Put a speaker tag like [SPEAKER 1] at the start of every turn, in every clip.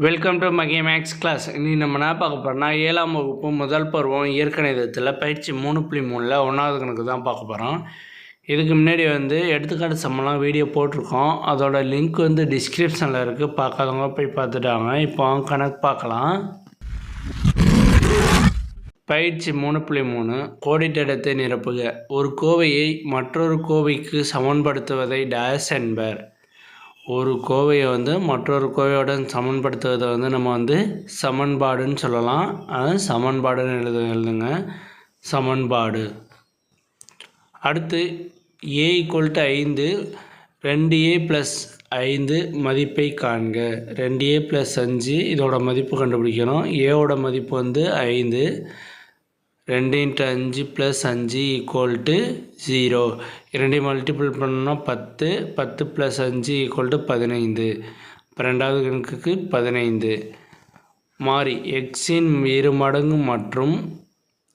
[SPEAKER 1] Welcome to மகே maths class. இன்னைக்கு நம்ம என்ன பார்க்க போகிறோம்னா 7ஆம் வகுப்பு முதல் பருவம் இயற்கணிதத்தில் பயிற்சி 3.3ல் 1வது கணக்கு தான் பார்க்க போகிறோம். இதுக்கு முன்னாடி எடுத்துக்காட்டு சம்மெல்லாம் வீடியோ போட்டிருக்கோம். அதோட லிங்க் டிஸ்கிரிப்ஷனில் இருக்குது. பார்க்காதவங்க போய் பார்த்துட்டாங்க. இப்போ கணக்கு பார்க்கலாம். பயிற்சி 3.3 கோடிட்ட இடத்தை நிரப்புக. ஒரு கோவையை மற்றொரு கோவைக்கு சமன்படுத்துவதை டேஷ் என்பர். ஒரு கோவையை மற்றொரு கோவையுடன் சமன்படுத்துவதை நம்ம சமன்பாடுன்னு சொல்லலாம். சமன்பாடுன்னு எழுதுங்க. சமன்பாடு. அடுத்து a = 5 2a + 5 மதிப்பை காண்க. 2a + 5 இதோட மதிப்பு கண்டுபிடிக்கணும். ஏவோட மதிப்பு 5. 2 × 5 + 5 = 0. 2 மல்டிபிள் பண்ணோம்னா 10. 10 + 5 = 15. இப்போ ரெண்டாவது கணக்குக்கு 15. மாறி எக்ஸின் இரு மடங்கு மற்றும்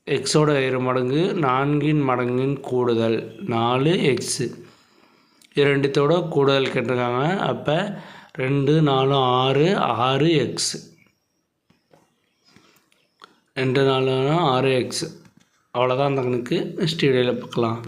[SPEAKER 1] எக்ஸோட இரு மடங்கு 4 மடங்கின் கூடுதல் 4x. இரண்டுத்தோட கூடுதல் கேட்டிருக்காங்க. அப்போ 2 4 6 6x. 2 4 6x. அவ்வளோதான் அந்த கணக்கு. நெக்ஸ்ட் வீடியோவில் பார்க்கலாம்.